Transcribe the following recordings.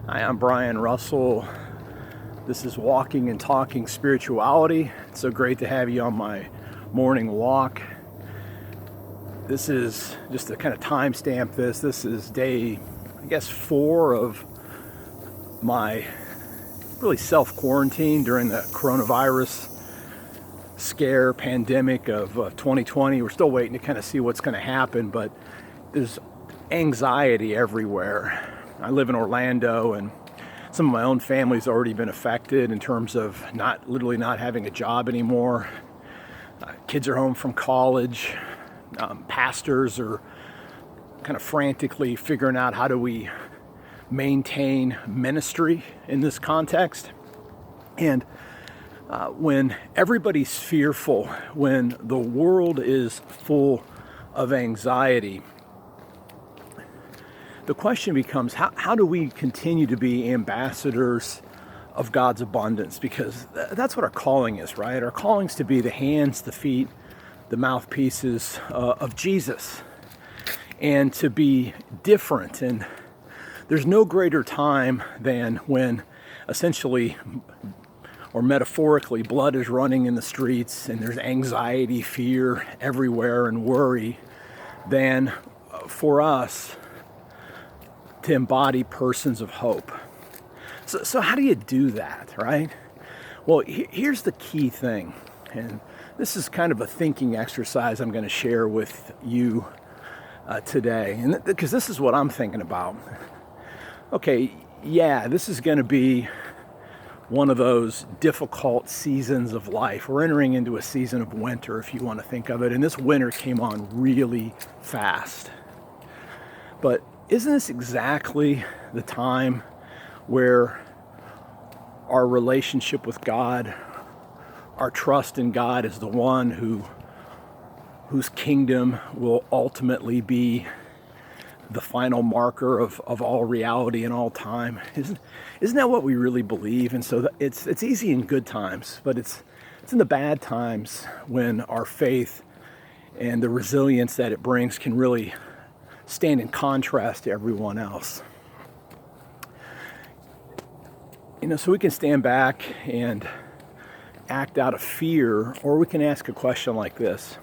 Hi, I'm Brian Russell. This is Walking and Talking Spirituality. It's so great to have you on my morning walk. This is just to kind of timestamp this. This is day, 4 of my really self-quarantine during the coronavirus scare pandemic of 2020. We're still waiting to kind of see what's going to happen, but there's anxiety everywhere. I live in Orlando, and some of my own family's already been affected in terms of literally not having a job anymore. Kids are home from college. Pastors are kind of frantically figuring out how do we maintain ministry in this context. And when everybody's fearful, when the world is full of anxiety, the question becomes, how do we continue to be ambassadors of God's abundance? Because that's what our calling is, right? Our calling is to be the hands, the feet, the mouthpieces of Jesus, and to be different. And there's no greater time than when essentially, or metaphorically, blood is running in the streets and there's anxiety, fear everywhere, and worry, than for us to embody persons of hope. So how do you do that, right? Well, here's the key thing, and this is kind of a thinking exercise I'm going to share with you today, and because this is what I'm thinking about. Okay, yeah, this is going to be one of those difficult seasons of life. We're entering into a season of winter, if you want to think of it, and this winter came on really fast. But isn't this exactly the time where our relationship with God, our trust in God as the one whose kingdom will ultimately be the final marker of all reality and all time? Isn't that what we really believe? And so it's easy in good times, but it's in the bad times when our faith and the resilience that it brings can really stand in contrast to everyone else. So we can stand back and act out of fear, or we can ask a question like this: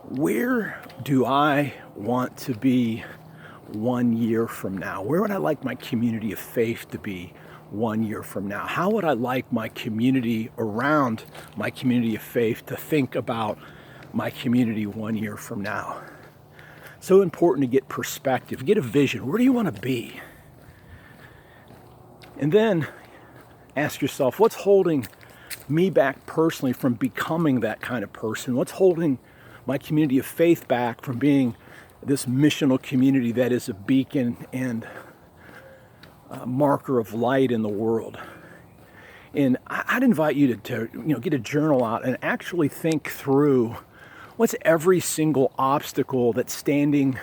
where do I want to be 1 year from now? Where would I like my community of faith to be 1 year from now? How would I like my community around my community of faith to think about my community 1 year from now? So important to get perspective, get a vision. Where do you want to be? And then ask yourself, what's holding me back personally from becoming that kind of person? What's holding my community of faith back from being this missional community that is a beacon and a marker of light in the world? And I'd invite you to get a journal out and actually think through what's every single obstacle that's standing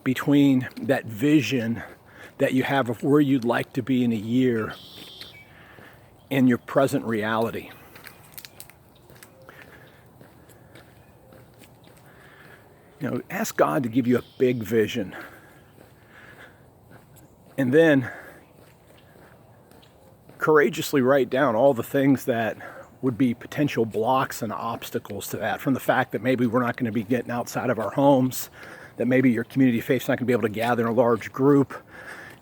between that vision that you have of where you'd like to be in a year and your present reality. Ask God to give you a big vision. And then courageously write down all the things that would be potential blocks and obstacles to that, from the fact that maybe we're not going to be getting outside of our homes, that maybe your community of faith's not going to be able to gather in a large group.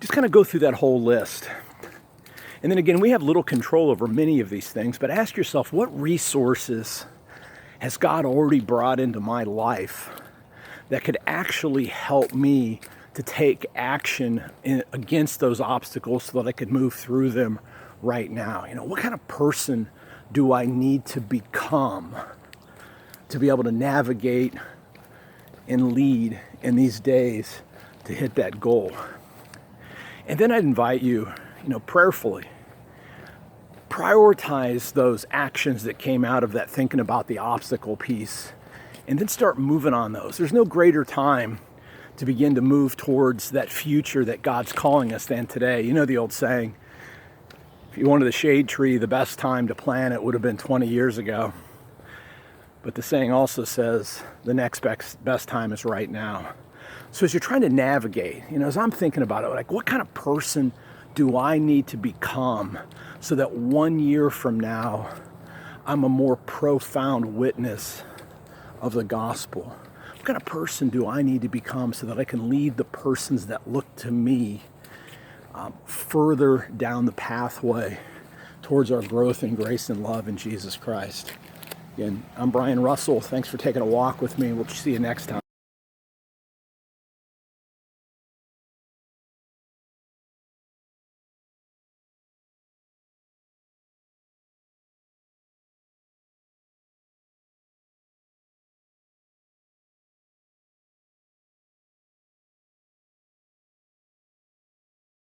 Just kind of go through that whole list. And then again, we have little control over many of these things, but ask yourself, what resources has God already brought into my life that could actually help me to take action against those obstacles so that I could move through them right now? What kind of person do I need to become to be able to navigate and lead in these days to hit that goal? And then I'd invite you, prayerfully, prioritize those actions that came out of that thinking about the obstacle piece, and then start moving on those. There's no greater time to begin to move towards that future that God's calling us than today. You know the old saying, if you wanted a shade tree, the best time to plant it would have been 20 years ago. But the saying also says the next best time is right now. So as you're trying to navigate, as I'm thinking about it, like, what kind of person do I need to become so that 1 year from now, I'm a more profound witness of the gospel? What kind of person do I need to become so that I can lead the persons that look to me further down the pathway towards our growth in grace and love in Jesus Christ? Again, I'm Brian Russell. Thanks for taking a walk with me. We'll see you next time.